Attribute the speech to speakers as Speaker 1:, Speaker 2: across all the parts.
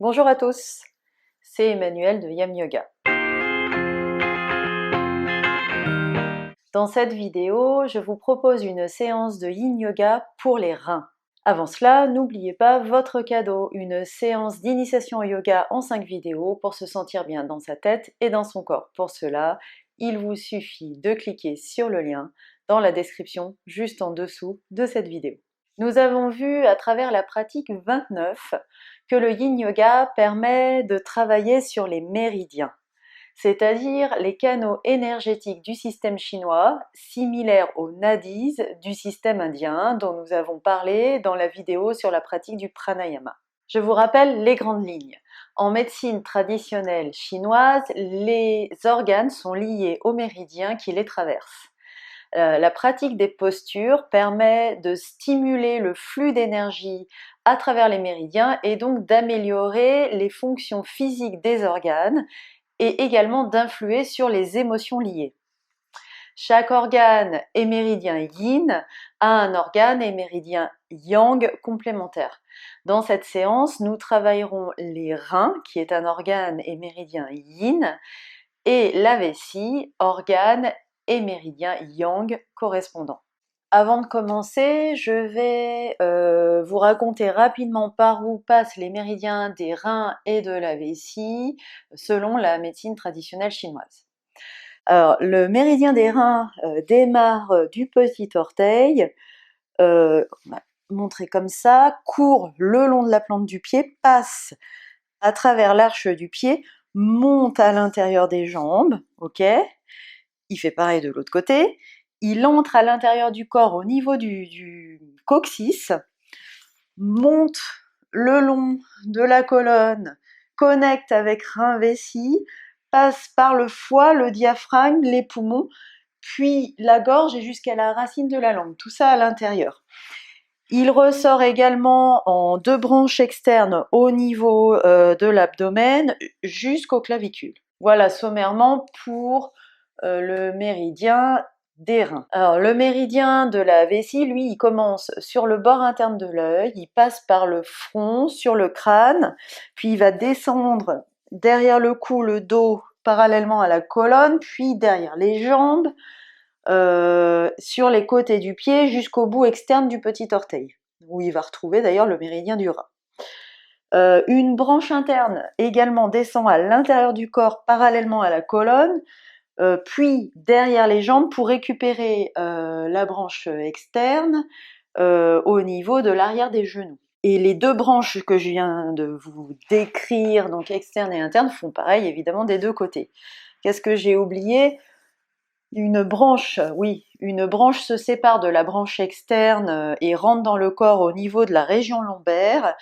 Speaker 1: Bonjour à tous, c'est Emmanuel de Yam Yoga. Dans cette vidéo, je vous propose une séance de Yin Yoga pour les reins. Avant cela, n'oubliez pas votre cadeau, une séance d'initiation au yoga en 5 vidéos pour se sentir bien dans sa tête et dans son corps. Pour cela, il vous suffit de cliquer sur le lien dans la description juste en dessous de cette vidéo. Nous avons vu à travers la pratique 29 que le Yin Yoga permet de travailler sur les méridiens, c'est-à-dire les canaux énergétiques du système chinois, similaires aux nadis du système indien dont nous avons parlé dans la vidéo sur la pratique du pranayama. Je vous rappelle les grandes lignes. En médecine traditionnelle chinoise, les organes sont liés aux méridiens qui les traversent. La pratique des postures permet de stimuler le flux d'énergie à travers les méridiens et donc d'améliorer les fonctions physiques des organes et également d'influer sur les émotions liées. Chaque organe et méridien yin a un organe et méridien yang complémentaire. Dans cette séance, nous travaillerons les reins, qui est un organe et méridien yin, et la vessie, organe et méridien yang correspondant. Avant de commencer, je vais vous raconter rapidement par où passent les méridiens des reins et de la vessie selon la médecine traditionnelle chinoise. Alors, le méridien des reins démarre du petit orteil, on va montrer comme ça, court le long de la plante du pied, passe à travers l'arche du pied, monte à l'intérieur des jambes, ok? Il fait pareil de l'autre côté. Il entre à l'intérieur du corps au niveau du coccyx, monte le long de la colonne, connecte avec rein vessie, passe par le foie, le diaphragme, les poumons, puis la gorge et jusqu'à la racine de la langue, tout ça à l'intérieur. Il ressort également en 2 branches externes au niveau de l'abdomen jusqu'aux clavicules. Voilà sommairement pour le méridien des reins. Alors le méridien de la vessie, lui, il commence sur le bord interne de l'œil, il passe par le front, sur le crâne, puis il va descendre derrière le cou, le dos, parallèlement à la colonne, puis derrière les jambes, sur les côtés du pied jusqu'au bout externe du petit orteil, où il va retrouver d'ailleurs le méridien du rein. Une branche interne également descend à l'intérieur du corps parallèlement à la colonne, puis derrière les jambes pour récupérer la branche externe au niveau de l'arrière des genoux. Et les 2 branches que je viens de vous décrire, donc externe et interne, font pareil évidemment des 2 côtés. Qu'est-ce que j'ai oublié ? Une branche se sépare de la branche externe et rentre dans le corps au niveau de la région lombaire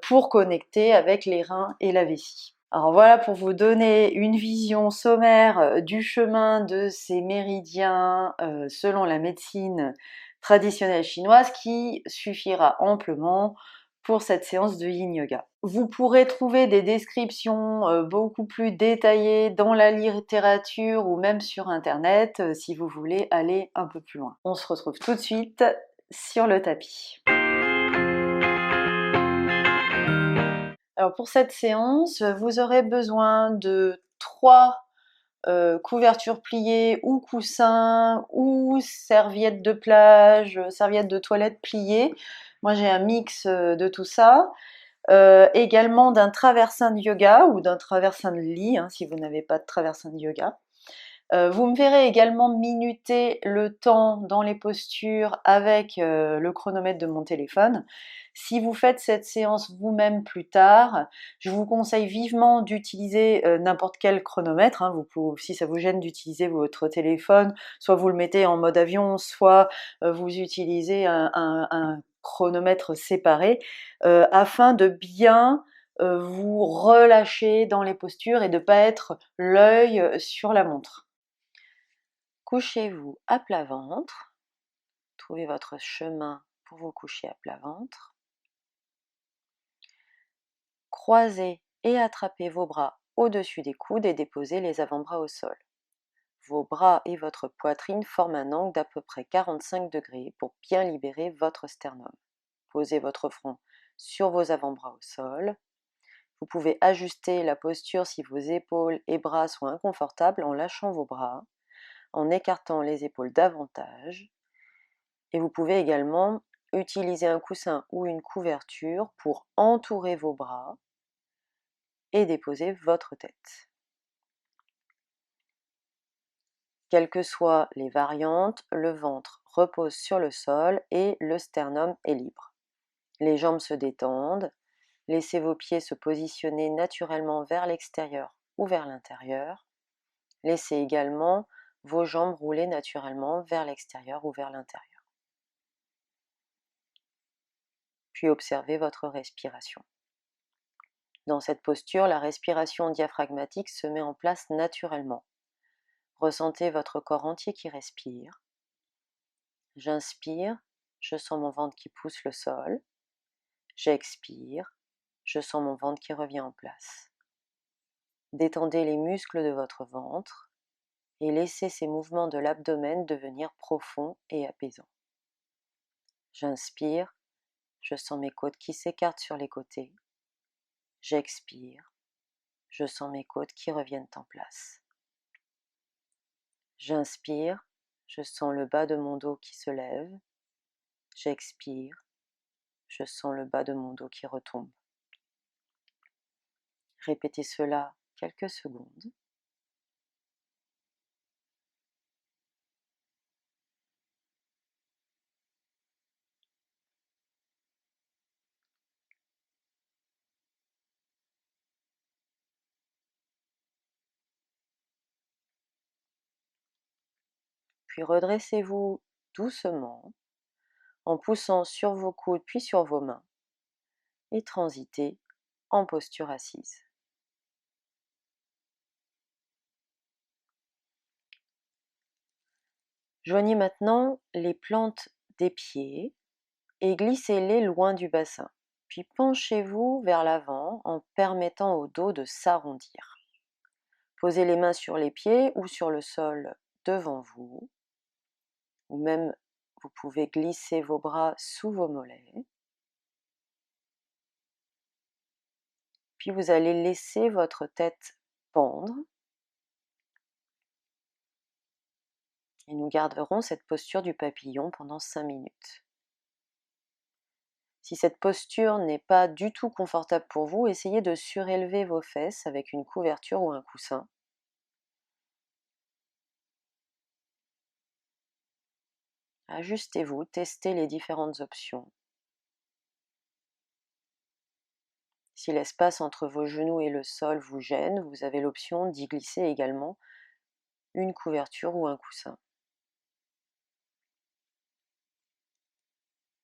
Speaker 1: pour connecter avec les reins et la vessie. Alors voilà pour vous donner une vision sommaire du chemin de ces méridiens selon la médecine traditionnelle chinoise qui suffira amplement pour cette séance de Yin Yoga. Vous pourrez trouver des descriptions beaucoup plus détaillées dans la littérature ou même sur internet si vous voulez aller un peu plus loin. On se retrouve tout de suite sur le tapis. Alors pour cette séance, vous aurez besoin de 3 couvertures pliées ou coussins ou serviettes de plage, serviettes de toilette pliées. Moi j'ai un mix de tout ça. Également d'un traversin de yoga ou d'un traversin de lit, si vous n'avez pas de traversin de yoga. Vous me verrez également minuter le temps dans les postures avec le chronomètre de mon téléphone. Si vous faites cette séance vous-même plus tard, je vous conseille vivement d'utiliser n'importe quel chronomètre. Vous pouvez, si ça vous gêne d'utiliser votre téléphone, soit vous le mettez en mode avion, soit vous utilisez un chronomètre séparé, afin de bien vous relâcher dans les postures et de ne pas être l'œil sur la montre. Couchez-vous à plat ventre, trouvez votre chemin pour vous coucher à plat ventre. Croisez et attrapez vos bras au-dessus des coudes et déposez les avant-bras au sol. Vos bras et votre poitrine forment un angle d'à peu près 45 degrés pour bien libérer votre sternum. Posez votre front sur vos avant-bras au sol, Vous pouvez ajuster la posture si vos épaules et bras sont inconfortables en lâchant vos bras, en écartant les épaules davantage. Et vous pouvez également utiliser un coussin ou une couverture pour entourer vos bras et déposer votre tête. Quelles que soient les variantes, le ventre repose sur le sol et le sternum est libre. Les jambes se détendent, laissez vos pieds se positionner naturellement vers l'extérieur ou vers l'intérieur. Laissez également vos jambes rouler naturellement vers l'extérieur ou vers l'intérieur. Puis observez votre respiration. Dans cette posture, la respiration diaphragmatique se met en place naturellement. Ressentez votre corps entier qui respire. J'inspire, je sens mon ventre qui pousse le sol. J'expire, je sens mon ventre qui revient en place. Détendez les muscles de votre ventre et laissez ces mouvements de l'abdomen devenir profonds et apaisants. J'inspire, je sens mes côtes qui s'écartent sur les côtés. J'expire, je sens mes côtes qui reviennent en place. J'inspire, je sens le bas de mon dos qui se lève. J'expire, je sens le bas de mon dos qui retombe. Répétez cela quelques secondes. Puis redressez-vous doucement en poussant sur vos coudes puis sur vos mains et transitez en posture assise. Joignez maintenant les plantes des pieds et glissez-les loin du bassin. Puis penchez-vous vers l'avant en permettant au dos de s'arrondir. Posez les mains sur les pieds ou sur le sol devant vous, ou même vous pouvez glisser vos bras sous vos mollets. Puis vous allez laisser votre tête pendre et nous garderons cette posture du papillon pendant 5 minutes. Si cette posture n'est pas du tout confortable pour vous, essayez de surélever vos fesses avec une couverture ou un coussin. Ajustez-vous, testez les différentes options. Si l'espace entre vos genoux et le sol vous gêne, vous avez l'option d'y glisser également une couverture ou un coussin.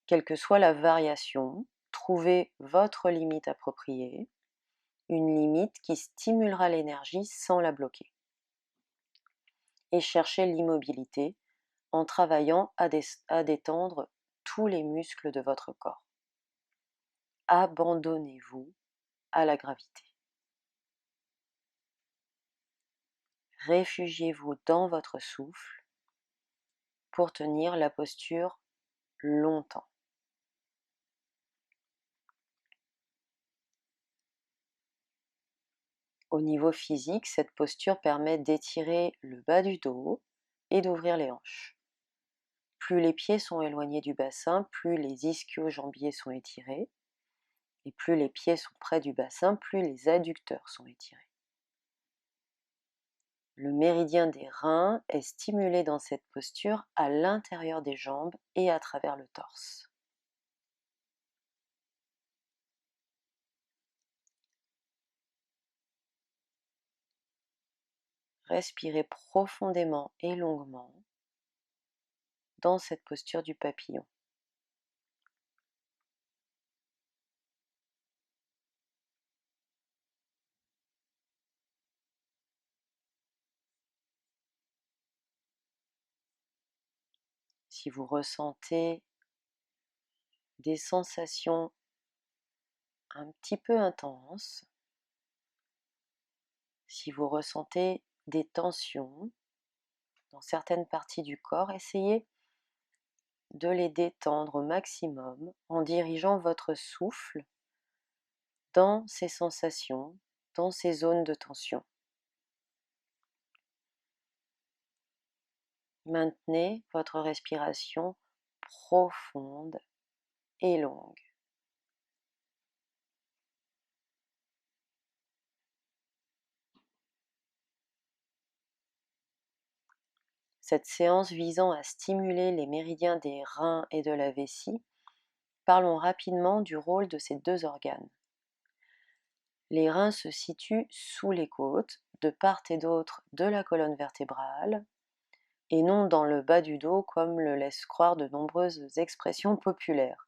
Speaker 1: Quelle que soit la variation, trouvez votre limite appropriée, une limite qui stimulera l'énergie sans la bloquer. Et cherchez l'immobilité en travaillant à détendre tous les muscles de votre corps. Abandonnez-vous à la gravité. Réfugiez-vous dans votre souffle pour tenir la posture longtemps. Au niveau physique, cette posture permet d'étirer le bas du dos et d'ouvrir les hanches. Plus les pieds sont éloignés du bassin, plus les ischio-jambiers sont étirés, et plus les pieds sont près du bassin, plus les adducteurs sont étirés. Le méridien des reins est stimulé dans cette posture à l'intérieur des jambes et à travers le torse. Respirez profondément et longuement dans cette posture du papillon. Si vous ressentez des sensations un petit peu intenses, si vous ressentez des tensions dans certaines parties du corps, essayez de les détendre au maximum en dirigeant votre souffle dans ces sensations, dans ces zones de tension. Maintenez votre respiration profonde et longue. Cette séance visant à stimuler les méridiens des reins et de la vessie, parlons rapidement du rôle de ces deux organes. Les reins se situent sous les côtes, de part et d'autre de la colonne vertébrale, et non dans le bas du dos comme le laissent croire de nombreuses expressions populaires.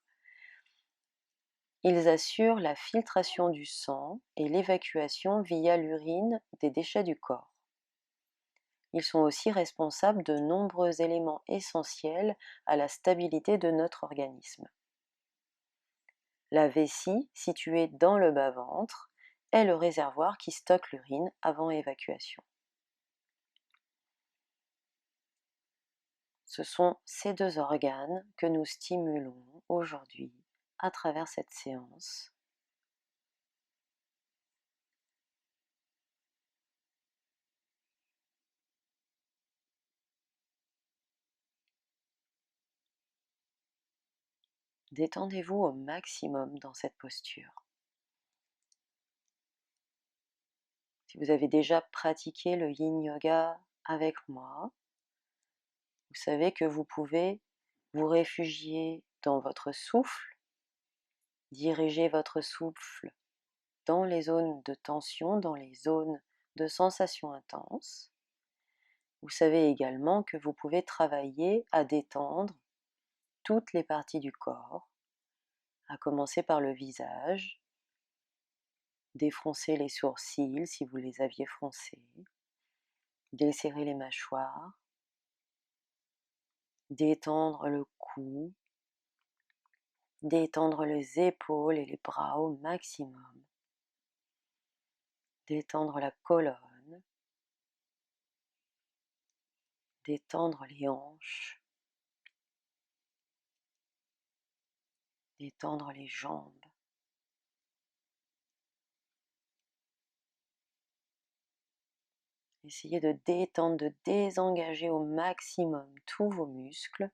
Speaker 1: Ils assurent la filtration du sang et l'évacuation via l'urine des déchets du corps. Ils sont aussi responsables de nombreux éléments essentiels à la stabilité de notre organisme. La vessie, située dans le bas-ventre, est le réservoir qui stocke l'urine avant évacuation. Ce sont ces deux organes que nous stimulons aujourd'hui à travers cette séance. Détendez-vous au maximum dans cette posture. Si vous avez déjà pratiqué le Yin Yoga avec moi, vous savez que vous pouvez vous réfugier dans votre souffle, diriger votre souffle dans les zones de tension, dans les zones de sensations intenses. Vous savez également que vous pouvez travailler à détendre toutes les parties du corps, à commencer par le visage, défroncer les sourcils si vous les aviez froncés, desserrer les mâchoires, détendre le cou, détendre les épaules et les bras au maximum, détendre la colonne, détendre les hanches, détendre les jambes. Essayez de détendre, de désengager au maximum tous vos muscles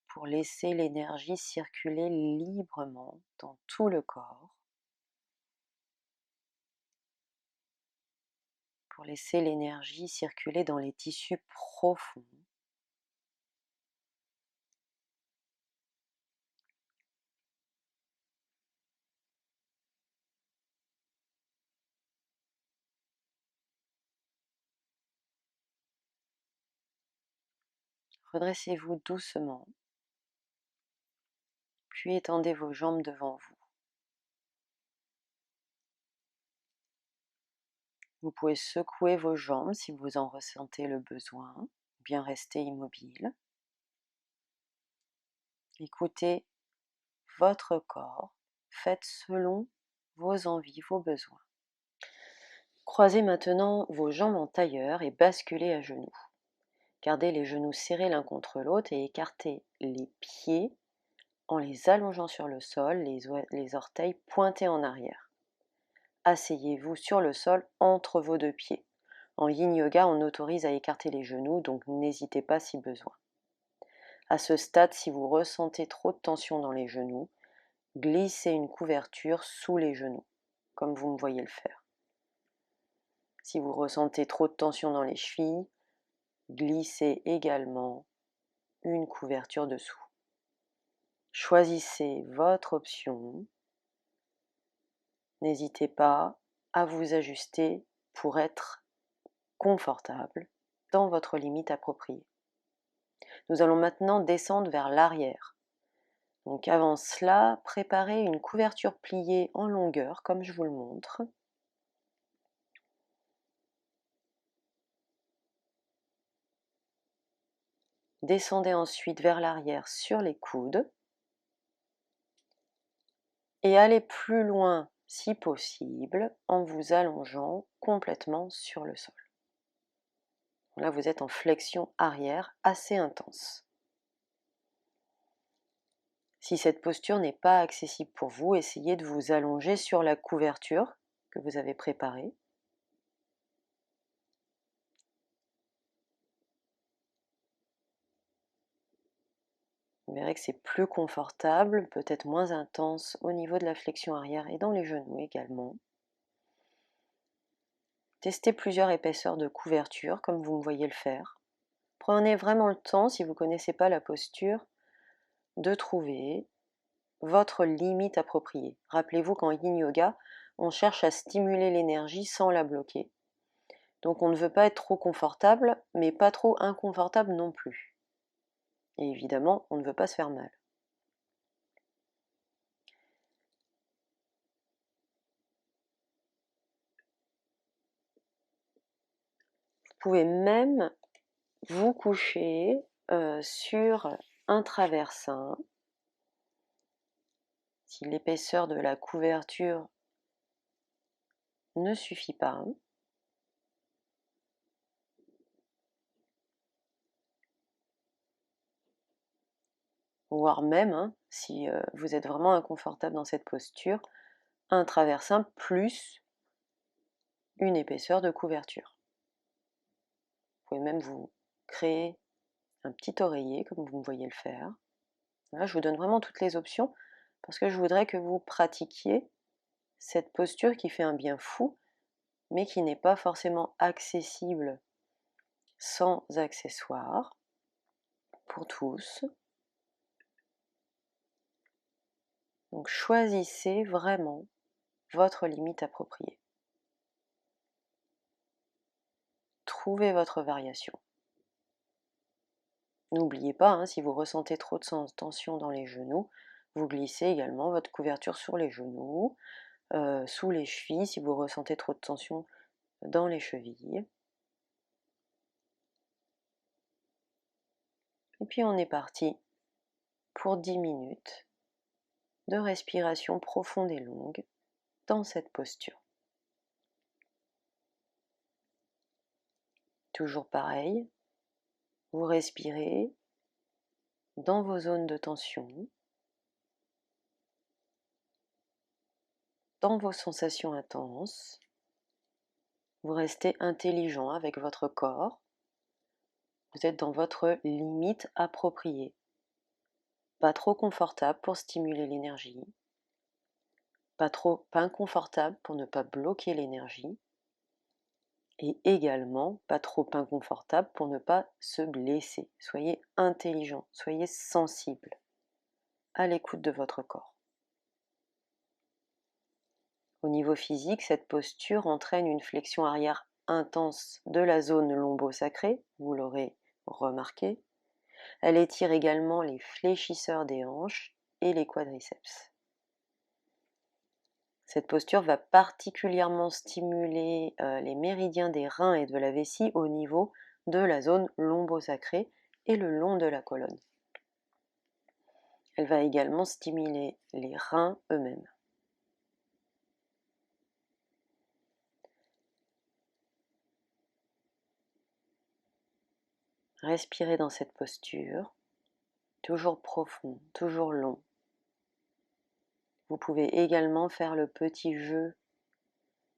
Speaker 1: pour laisser l'énergie circuler librement dans tout le corps, pour laisser l'énergie circuler dans les tissus profonds. Redressez-vous doucement, puis étendez vos jambes devant vous. Vous pouvez secouer vos jambes si vous en ressentez le besoin, ou bien rester immobile. Écoutez votre corps, faites selon vos envies, vos besoins. Croisez maintenant vos jambes en tailleur et basculez à genoux. Gardez les genoux serrés l'un contre l'autre et écartez les pieds en les allongeant sur le sol, les orteils pointés en arrière. Asseyez-vous sur le sol entre vos deux pieds. En Yin Yoga, on autorise à écarter les genoux, donc n'hésitez pas si besoin. À ce stade, si vous ressentez trop de tension dans les genoux, glissez une couverture sous les genoux, comme vous me voyez le faire. Si vous ressentez trop de tension dans les chevilles, glissez également une couverture dessous. Choisissez votre option. N'hésitez pas à vous ajuster pour être confortable dans votre limite appropriée. Nous allons maintenant descendre vers l'arrière. Donc avant cela, préparez une couverture pliée en longueur comme je vous le montre. Descendez ensuite vers l'arrière sur les coudes et allez plus loin si possible en vous allongeant complètement sur le sol. Là, vous êtes en flexion arrière assez intense. Si cette posture n'est pas accessible pour vous, essayez de vous allonger sur la couverture que vous avez préparée. Vous verrez que c'est plus confortable, peut-être moins intense au niveau de la flexion arrière et dans les genoux également. Testez plusieurs épaisseurs de couverture comme vous me voyez le faire. Prenez vraiment le temps, si vous ne connaissez pas la posture, de trouver votre limite appropriée. Rappelez-vous qu'en yin yoga, on cherche à stimuler l'énergie sans la bloquer. Donc on ne veut pas être trop confortable, mais pas trop inconfortable non plus. Et évidemment, on ne veut pas se faire mal. Vous pouvez même vous coucher sur un traversin. Si l'épaisseur de la couverture ne suffit pas, voire même, si vous êtes vraiment inconfortable dans cette posture, un traversin plus une épaisseur de couverture. Vous pouvez même vous créer un petit oreiller comme vous me voyez le faire. Là, je vous donne vraiment toutes les options parce que je voudrais que vous pratiquiez cette posture qui fait un bien fou, mais qui n'est pas forcément accessible sans accessoires pour tous. Donc choisissez vraiment votre limite appropriée. Trouvez votre variation. N'oubliez pas, si vous ressentez trop de tension dans les genoux, vous glissez également votre couverture sur les genoux, sous les chevilles si vous ressentez trop de tension dans les chevilles. Et puis on est parti pour 10 minutes de respiration profonde et longue dans cette posture. Toujours pareil, vous respirez dans vos zones de tension, dans vos sensations intenses. Vous restez intelligent avec votre corps. Vous êtes dans votre limite appropriée. Pas trop confortable pour stimuler l'énergie. Pas trop inconfortable pour ne pas bloquer l'énergie. Et également pas trop inconfortable pour ne pas se blesser. Soyez intelligent, soyez sensible, à l'écoute de votre corps. Au niveau physique, cette posture entraîne une flexion arrière intense de la zone lombo-sacrée, vous l'aurez remarqué. Elle étire également les fléchisseurs des hanches et les quadriceps. Cette posture va particulièrement stimuler les méridiens des reins et de la vessie au niveau de la zone lombo-sacrée et le long de la colonne. Elle va également stimuler les reins eux-mêmes. Respirez dans cette posture, toujours profond, toujours long. Vous pouvez également faire le petit jeu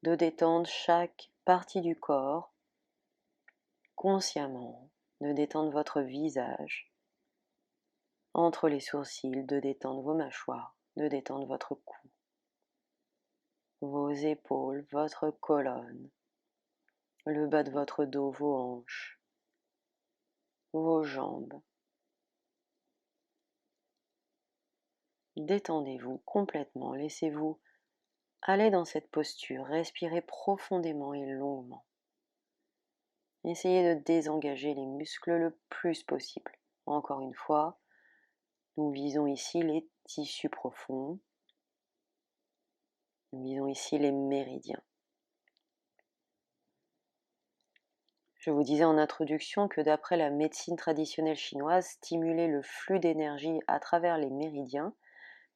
Speaker 1: de détendre chaque partie du corps consciemment, de détendre votre visage, entre les sourcils, de détendre vos mâchoires, de détendre votre cou, vos épaules, votre colonne, le bas de votre dos, vos hanches, vos jambes. Détendez-vous complètement, laissez-vous aller dans cette posture, respirez profondément et longuement. Essayez de désengager les muscles le plus possible. Encore une fois, nous visons ici les tissus profonds, nous visons ici les méridiens. Je vous disais en introduction que d'après la médecine traditionnelle chinoise, stimuler le flux d'énergie à travers les méridiens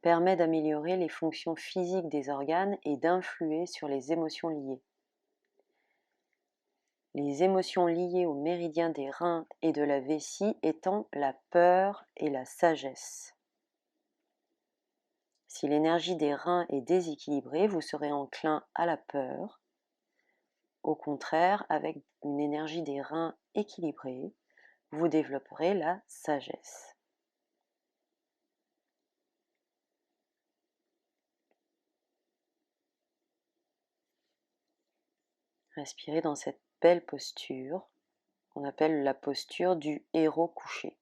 Speaker 1: permet d'améliorer les fonctions physiques des organes et d'influer sur les émotions liées. Les émotions liées aux méridiens des reins et de la vessie étant la peur et la sagesse. Si l'énergie des reins est déséquilibrée, vous serez enclin à la peur. Au contraire, avec une énergie des reins équilibrée, vous développerez la sagesse. Respirez dans cette belle posture qu'on appelle la posture du héros couché.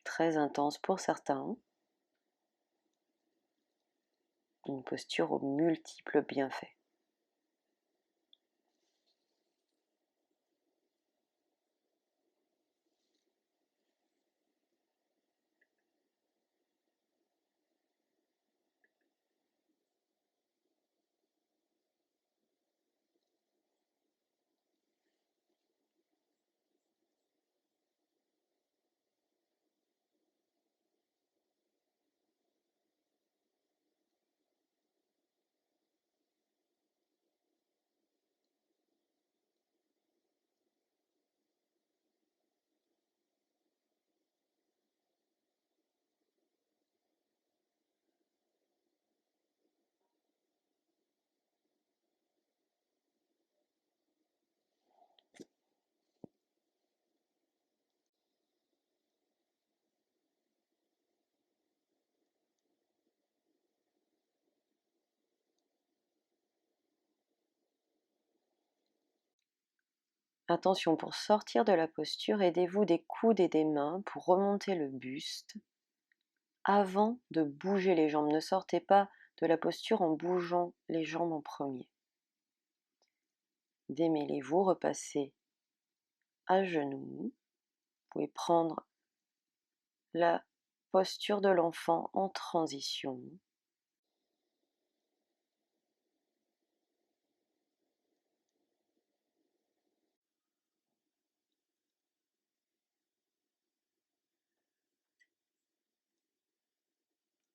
Speaker 1: Très intense pour certains, une posture aux multiples bienfaits. Attention, pour sortir de la posture, aidez-vous des coudes et des mains pour remonter le buste avant de bouger les jambes. Ne sortez pas de la posture en bougeant les jambes en premier. Démêlez-vous, repassez à genoux. Vous pouvez prendre la posture de l'enfant en transition.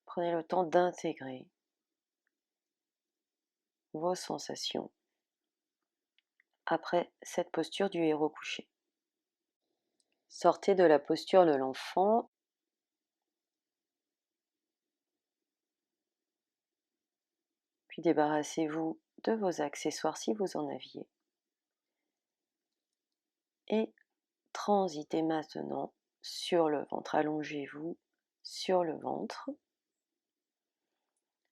Speaker 1: Prenez le temps d'intégrer vos sensations après cette posture du héros couché. Sortez de la posture de l'enfant. Puis débarrassez-vous de vos accessoires si vous en aviez. Et transitez maintenant sur le ventre. Allongez-vous sur le ventre.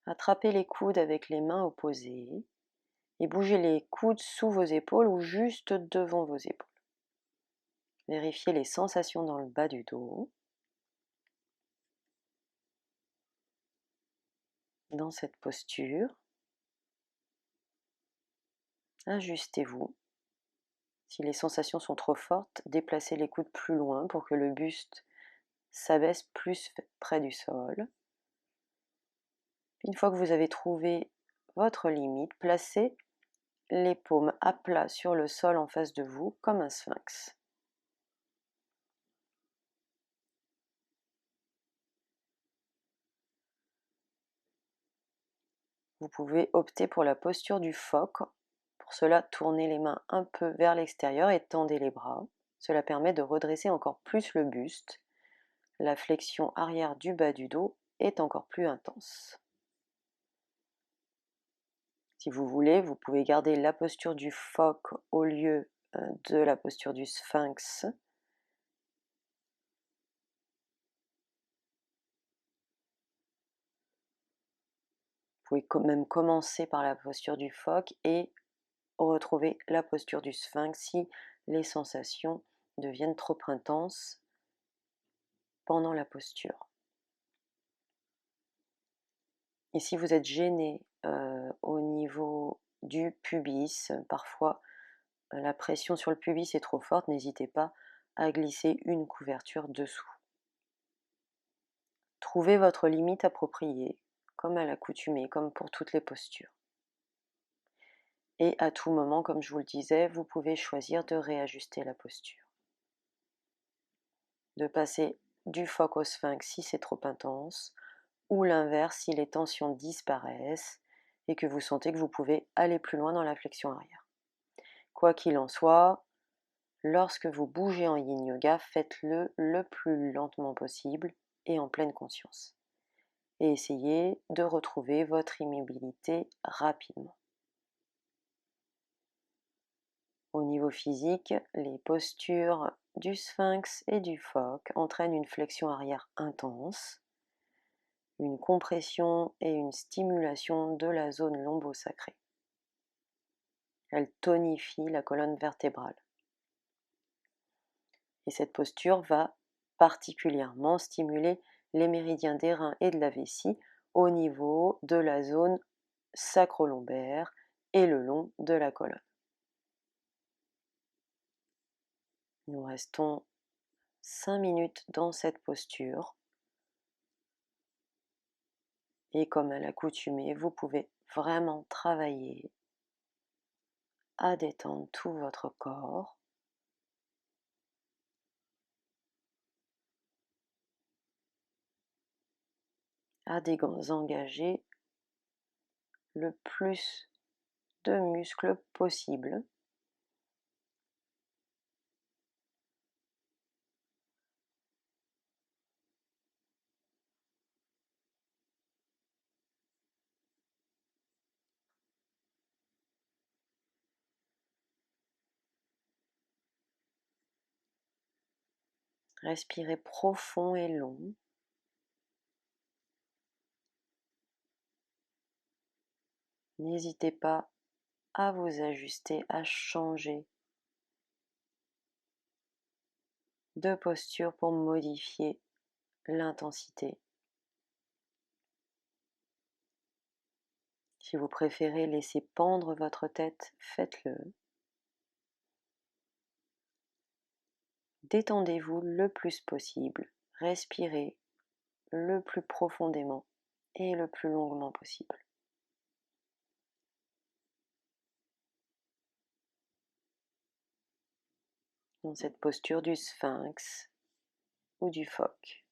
Speaker 1: Attrapez les coudes avec les mains opposées et bougez les coudes sous vos épaules ou juste devant vos épaules. Vérifiez les sensations dans le bas du dos. Dans cette posture, ajustez-vous. Si les sensations sont trop fortes, déplacez les coudes plus loin pour que le buste s'abaisse plus près du sol. Une fois que vous avez trouvé votre limite, placez les paumes à plat sur le sol en face de vous comme un sphinx. Vous pouvez opter pour la posture du phoque. Pour cela, tournez les mains un peu vers l'extérieur et tendez les bras. Cela permet de redresser encore plus le buste. La flexion arrière du bas du dos est encore plus intense. Si vous voulez, vous pouvez garder la posture du phoque au lieu de la posture du sphinx. Vous pouvez quand même commencer par la posture du phoque et retrouver la posture du sphinx si les sensations deviennent trop intenses pendant la posture. Et si vous êtes gêné au niveau du pubis, parfois la pression sur le pubis est trop forte, n'hésitez pas à glisser une couverture dessous. Trouvez votre limite appropriée, comme à l'accoutumée, comme pour toutes les postures. Et à tout moment, comme je vous le disais, vous pouvez choisir de réajuster la posture. De passer du phoque au sphinx si c'est trop intense, ou l'inverse si les tensions disparaissent et que vous sentez que vous pouvez aller plus loin dans la flexion arrière. Quoi qu'il en soit, Lorsque vous bougez en yin yoga, faites-le le plus lentement possible et en pleine conscience. Et essayez de retrouver votre immobilité rapidement. Au niveau physique, les postures du sphinx et du phoque entraînent une flexion arrière intense, une compression et une stimulation de la zone lombosacrée. Elle tonifie la colonne vertébrale. Et cette posture va particulièrement stimuler les méridiens des reins et de la vessie au niveau de la zone sacro-lombaire et le long de la colonne. Nous restons 5 minutes dans cette posture. Et comme à l'accoutumée, vous pouvez vraiment travailler à détendre tout votre corps. À désengager le plus de muscles possible. Respirez profond et long. N'hésitez pas à vous ajuster, à changer de posture pour modifier l'intensité. Si vous préférez laisser pendre votre tête, faites-le. Détendez-vous le plus possible. Respirez le plus profondément et le plus longuement possible. Dans cette posture du sphinx ou du phoque.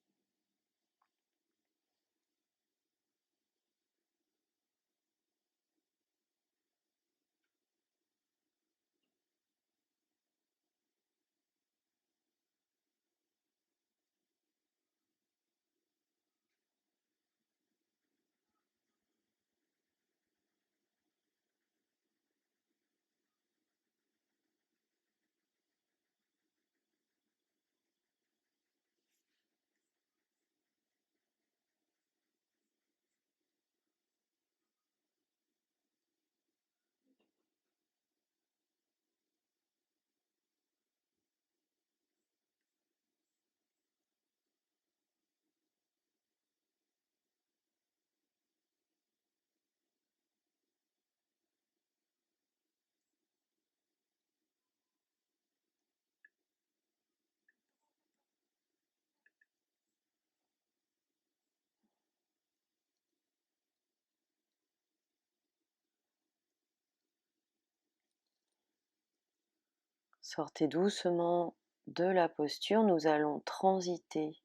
Speaker 1: Sortez doucement de la posture. Nous allons transiter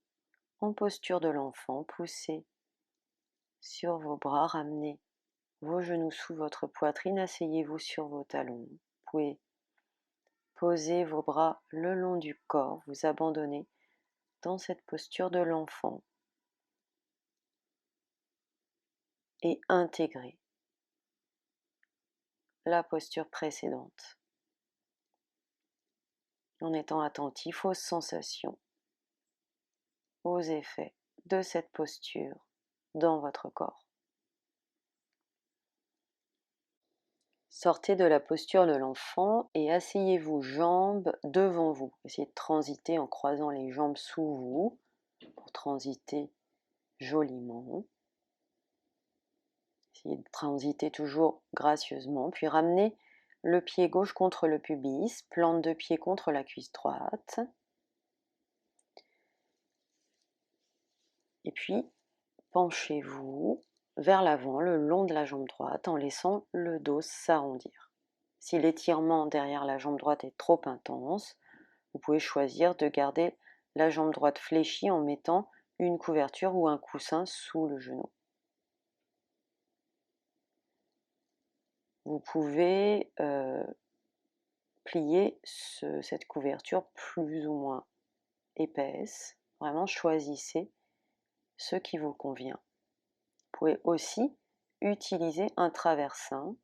Speaker 1: en posture de l'enfant. Poussez sur vos bras, ramenez vos genoux sous votre poitrine, asseyez-vous sur vos talons. Vous pouvez poser vos bras le long du corps, vous abandonnez dans cette posture de l'enfant et intégrer la posture précédente en étant attentif aux sensations, aux effets de cette posture dans votre corps. Sortez de la posture de l'enfant et asseyez-vous jambes devant vous. Essayez de transiter en croisant les jambes sous vous pour transiter joliment. Essayez de transiter toujours gracieusement, puis ramenez le pied gauche contre le pubis, plante de pied contre la cuisse droite. Et puis, penchez-vous vers l'avant, le long de la jambe droite, en laissant le dos s'arrondir. Si l'étirement derrière la jambe droite est trop intense, vous pouvez choisir de garder la jambe droite fléchie en mettant une couverture ou un coussin sous le genou. Vous pouvez plier cette couverture plus ou moins épaisse. Vraiment, choisissez ce qui vous convient. Vous pouvez aussi utiliser un traversin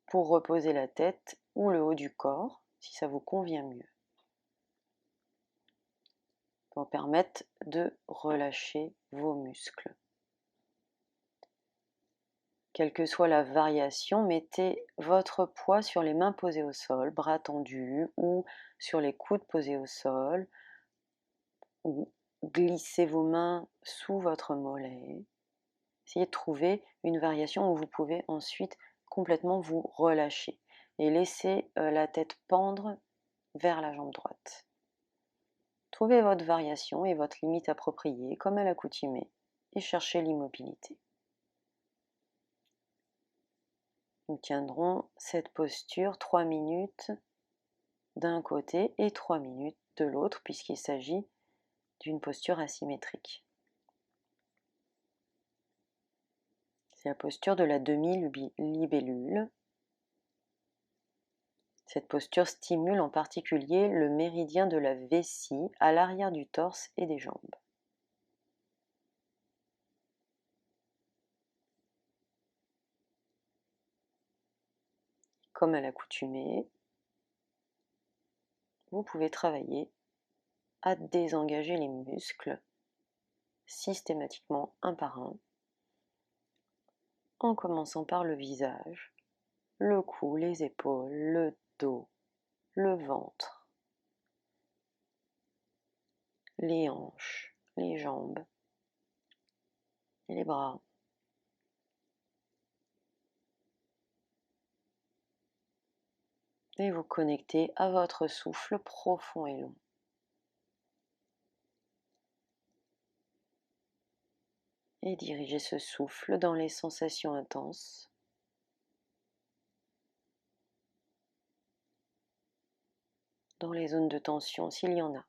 Speaker 1: pour reposer la tête ou le haut du corps, si ça vous convient mieux. Pour permettre de relâcher vos muscles. Quelle que soit la variation, mettez votre poids sur les mains posées au sol, bras tendus, ou sur les coudes posés au sol, ou glissez vos mains sous votre mollet. Essayez de trouver une variation où vous pouvez ensuite complètement vous relâcher et laisser la tête pendre vers la jambe droite. Trouvez votre variation et votre limite appropriée comme à l'accoutumée et cherchez l'immobilité. Nous tiendrons cette posture 3 minutes d'un côté et 3 minutes de l'autre puisqu'il s'agit d'une posture asymétrique. C'est la posture de la demi-libellule. Cette posture stimule en particulier le méridien de la vessie à l'arrière du torse et des jambes. Comme à l'accoutumée, vous pouvez travailler à désengager les muscles systématiquement un par un, en commençant par le visage, le cou, les épaules, le dos, le ventre, les hanches, les jambes et les bras. Et vous connectez à votre souffle profond et long. Et dirigez ce souffle dans les sensations intenses. Dans les zones de tension s'il y en a.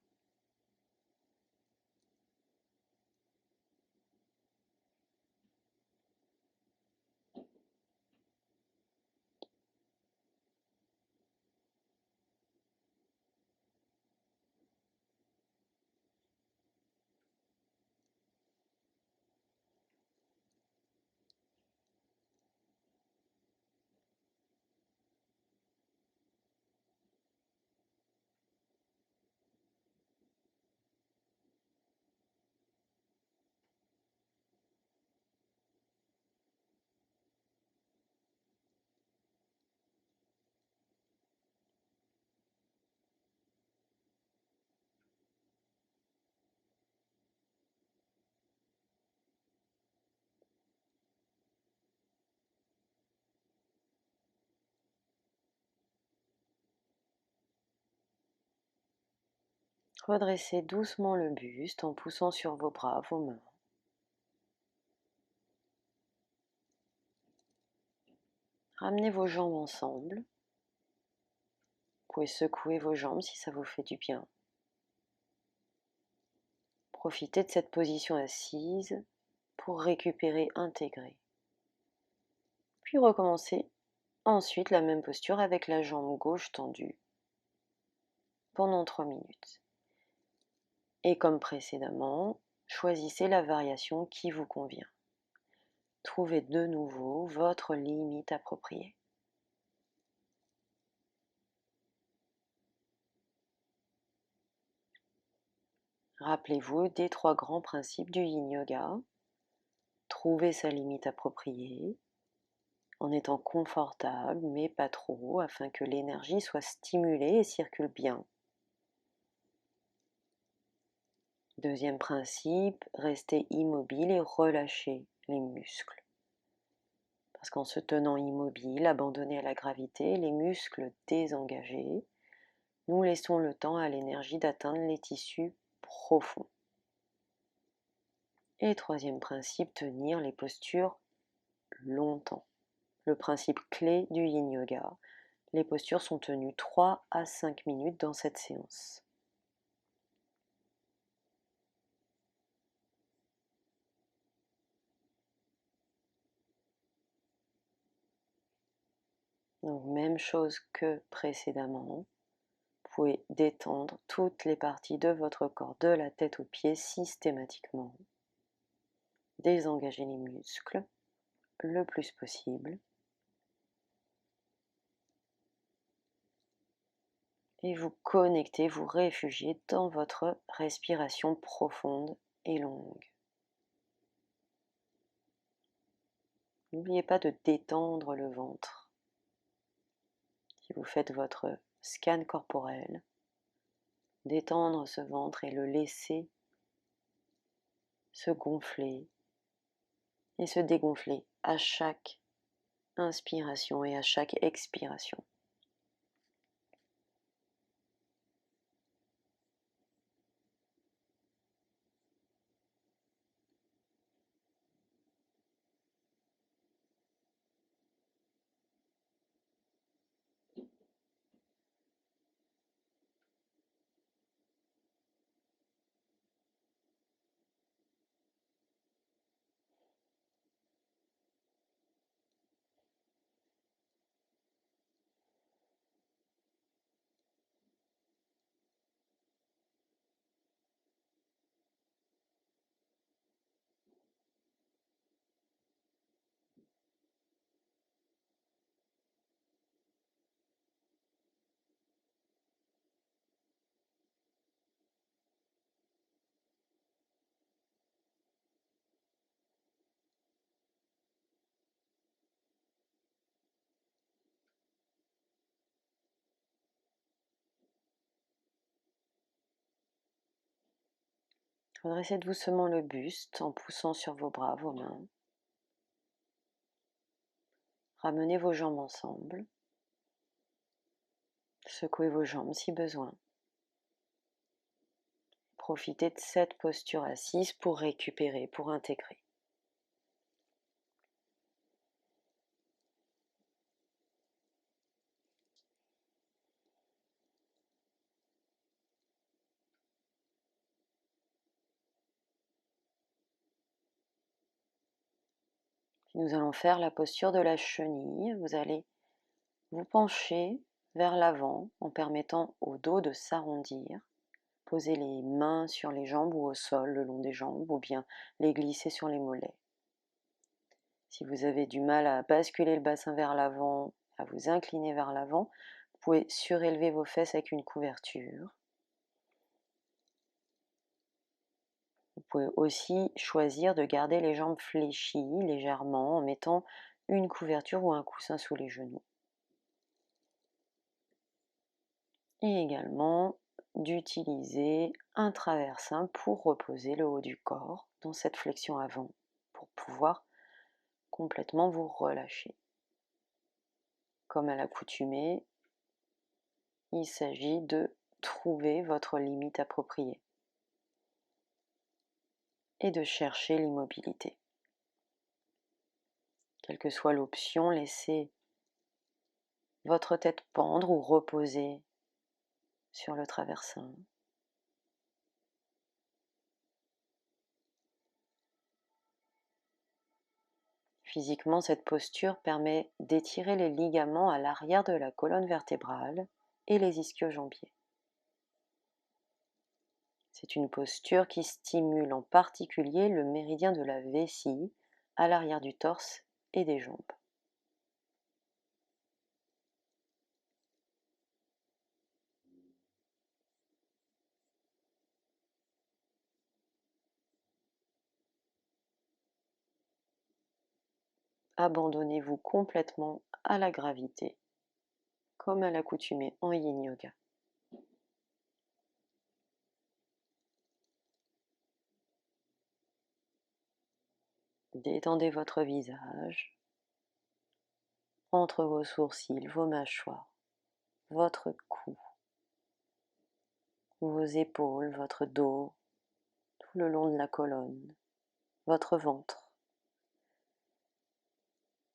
Speaker 1: Redressez doucement le buste en poussant sur vos bras, vos mains. Ramenez vos jambes ensemble. Vous pouvez secouer vos jambes si ça vous fait du bien. Profitez de cette position assise pour récupérer, intégrer. Puis recommencez ensuite la même posture avec la jambe gauche tendue pendant 3 minutes. Et comme précédemment, choisissez la variation qui vous convient. Trouvez de nouveau votre limite appropriée. Rappelez-vous des 3 grands principes du Yin Yoga. Trouver sa limite appropriée, en étant confortable mais pas trop, afin que l'énergie soit stimulée et circule bien. Deuxième principe, rester immobile et relâcher les muscles. Parce qu'en se tenant immobile, abandonné à la gravité, les muscles désengagés, nous laissons le temps à l'énergie d'atteindre les tissus profonds. Et troisième principe, tenir les postures longtemps. Le principe clé du Yin Yoga. Les postures sont tenues 3 à 5 minutes dans cette séance. Donc même chose que précédemment, vous pouvez détendre toutes les parties de votre corps, de la tête aux pieds systématiquement. Désengager les muscles le plus possible. Et vous connectez, vous réfugiez dans votre respiration profonde et longue. N'oubliez pas de détendre le ventre. Si vous faites votre scan corporel, détendre ce ventre et le laisser se gonfler et se dégonfler à chaque inspiration et à chaque expiration. Redressez doucement le buste en poussant sur vos bras, vos mains. Ramenez vos jambes ensemble. Secouez vos jambes si besoin. Profitez de cette posture assise pour récupérer, pour intégrer. Nous allons faire la posture de la chenille. Vous allez vous pencher vers l'avant en permettant au dos de s'arrondir. Posez les mains sur les jambes ou au sol le long des jambes ou bien les glisser sur les mollets. Si vous avez du mal à basculer le bassin vers l'avant, à vous incliner vers l'avant, vous pouvez surélever vos fesses avec une couverture. Vous pouvez aussi choisir de garder les jambes fléchies légèrement en mettant une couverture ou un coussin sous les genoux. Et également d'utiliser un traversin pour reposer le haut du corps dans cette flexion avant pour pouvoir complètement vous relâcher. Comme à l'accoutumée, il s'agit de trouver votre limite appropriée et de chercher l'immobilité. Quelle que soit l'option, laissez votre tête pendre ou reposer sur le traversin. Physiquement, cette posture permet d'étirer les ligaments à l'arrière de la colonne vertébrale et les ischio-jambiers. C'est une posture qui stimule en particulier le méridien de la vessie à l'arrière du torse et des jambes. Abandonnez-vous complètement à la gravité, comme à l'accoutumée en yin yoga. Détendez votre visage, entre vos sourcils, vos mâchoires, votre cou, vos épaules, votre dos, tout le long de la colonne, votre ventre,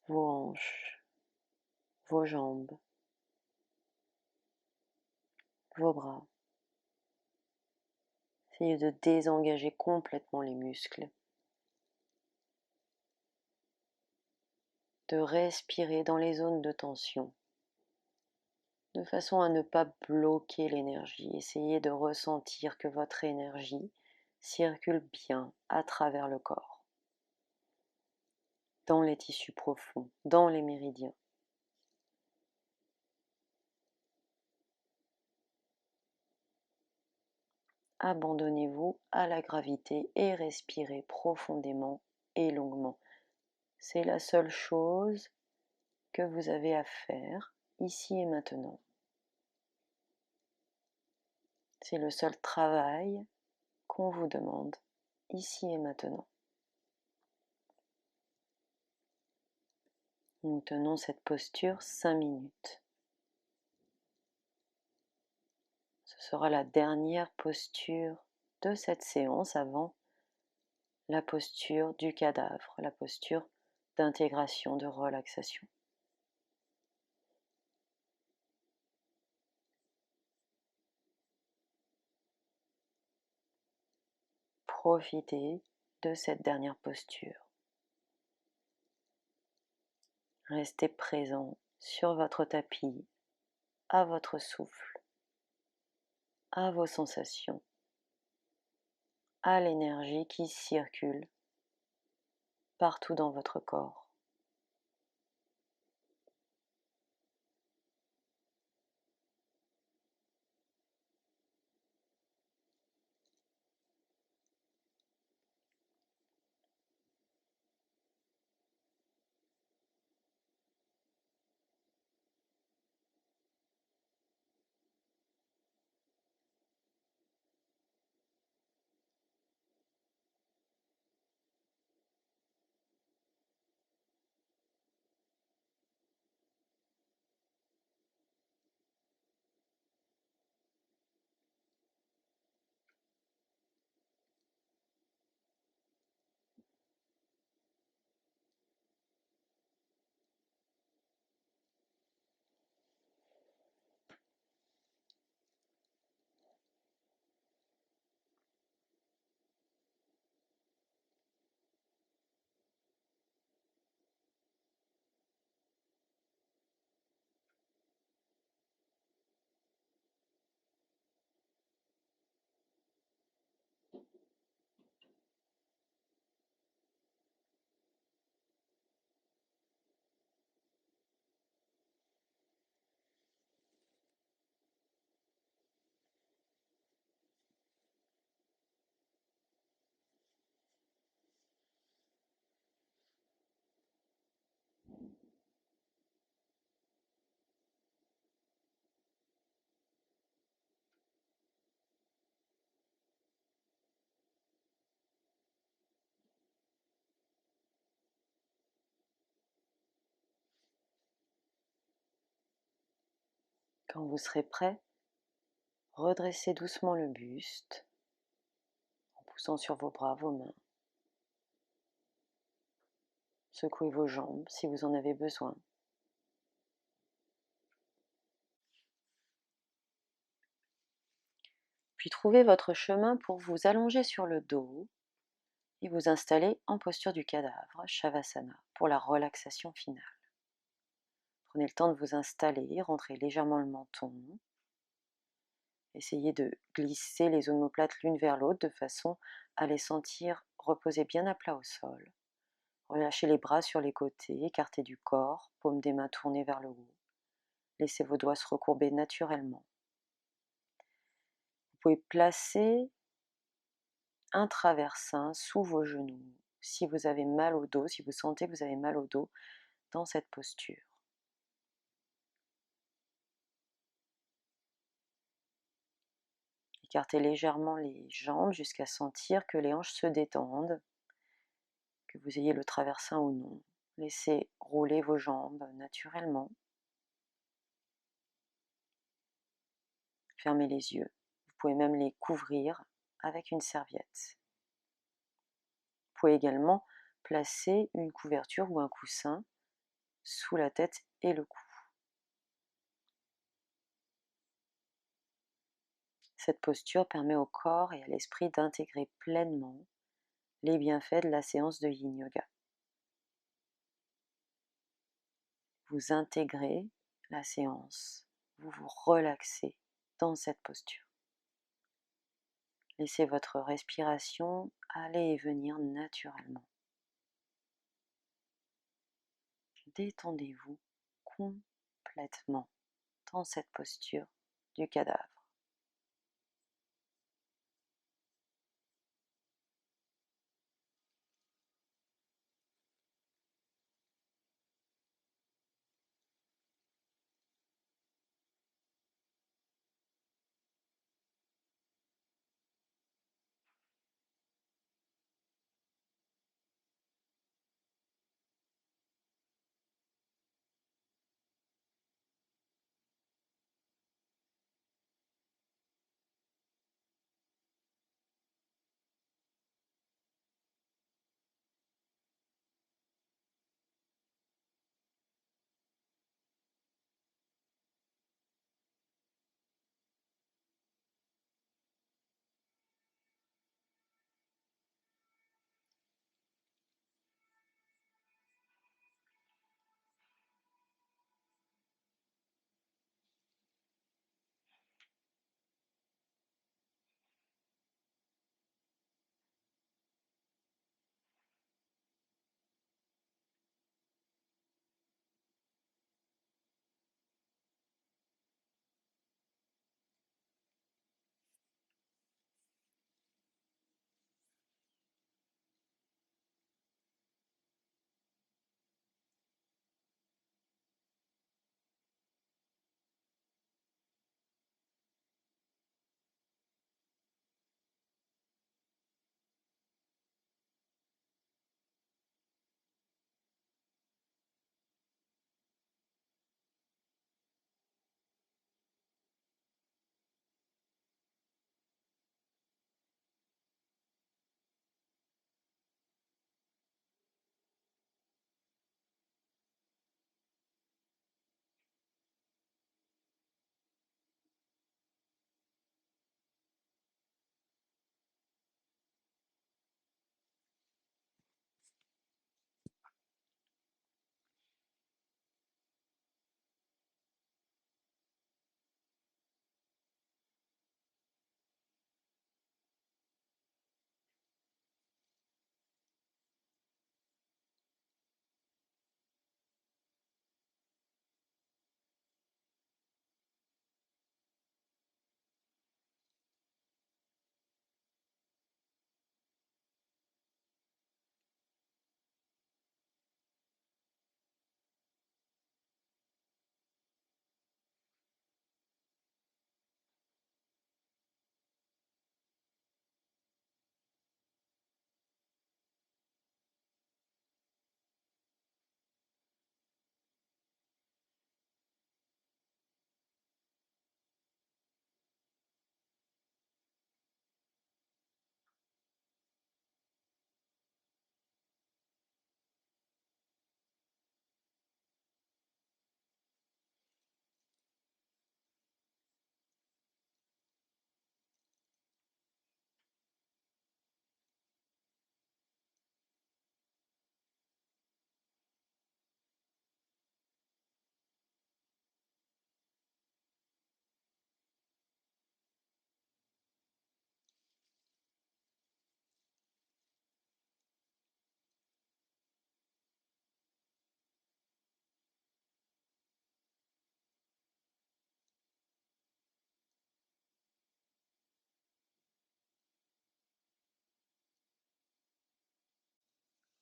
Speaker 1: vos hanches, vos jambes, vos bras. Essayez de désengager complètement les muscles, de respirer dans les zones de tension. de façon à ne pas bloquer l'énergie. Essayez de ressentir que votre énergie circule bien à travers le corps, dans les tissus profonds, dans les méridiens. Abandonnez-vous à la gravité et respirez profondément et longuement. C'est la seule chose que vous avez à faire ici et maintenant. C'est le seul travail qu'on vous demande ici et maintenant. Nous tenons cette posture 5 minutes. Ce sera la dernière posture de cette séance avant la posture du cadavre, la posture d'intégration, de relaxation. Profitez de cette dernière posture. Restez présent sur votre tapis, à votre souffle, à vos sensations, à l'énergie qui circule partout dans votre corps. Quand vous serez prêt, redressez doucement le buste en poussant sur vos bras, vos mains. Secouez vos jambes si vous en avez besoin. Puis trouvez votre chemin pour vous allonger sur le dos et vous installer en posture du cadavre, Shavasana, pour la relaxation finale. Prenez le temps de vous installer, rentrez légèrement le menton. Essayez de glisser les omoplates l'une vers l'autre de façon à les sentir reposer bien à plat au sol. Relâchez les bras sur les côtés, écartez du corps, paume des mains tournées vers le haut. Laissez vos doigts se recourber naturellement. Vous pouvez placer un traversin sous vos genoux si vous avez mal au dos, si vous sentez que vous avez mal au dos dans cette posture. Écartez légèrement les jambes jusqu'à sentir que les hanches se détendent, que vous ayez le traversin ou non. Laissez rouler vos jambes naturellement. Fermez les yeux. Vous pouvez même les couvrir avec une serviette. Vous pouvez également placer une couverture ou un coussin sous la tête et le cou. Cette posture permet au corps et à l'esprit d'intégrer pleinement les bienfaits de la séance de Yin Yoga. Vous intégrez la séance vous vous relaxez dans cette posture. Laissez votre respiration aller et venir naturellement. Détendez-vous complètement dans cette posture du cadavre.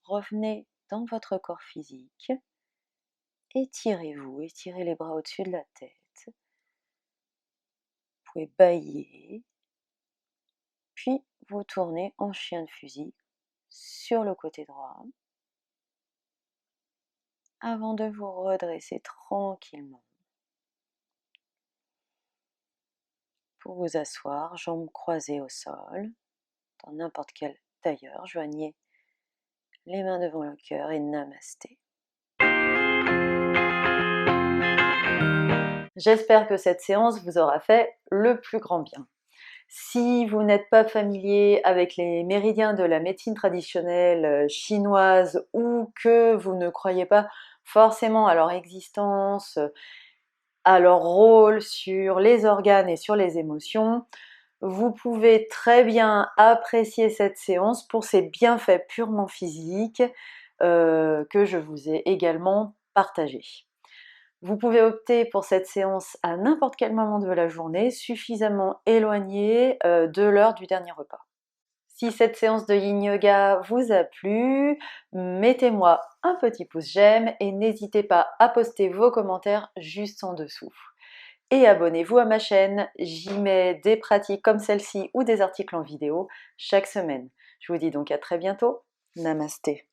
Speaker 1: Revenez dans votre corps physique, étirez-vous, étirez les bras au-dessus de la tête, vous pouvez bâiller, puis vous tournez en chien de fusil sur le côté droit, avant de vous redresser tranquillement pour vous asseoir, jambes croisées au sol, dans n'importe quel tailleur, joignez les mains devant le cœur et namasté. J'espère que cette séance vous aura fait le plus grand bien. Si vous n'êtes pas familier avec les méridiens de la médecine traditionnelle chinoise ou que vous ne croyez pas forcément à leur existence, à leur rôle sur les organes et sur les émotions, vous pouvez très bien apprécier cette séance pour ses bienfaits purement physiques que je vous ai également partagés. Vous pouvez opter pour cette séance à n'importe quel moment de la journée, suffisamment éloigné de l'heure du dernier repas. Si cette séance de Yin Yoga vous a plu, mettez-moi un petit pouce j'aime et n'hésitez pas à poster vos commentaires juste en dessous. Et abonnez-vous à ma chaîne, j'y mets des pratiques comme celle-ci ou des articles en vidéo chaque semaine. Je vous dis donc à très bientôt. Namasté.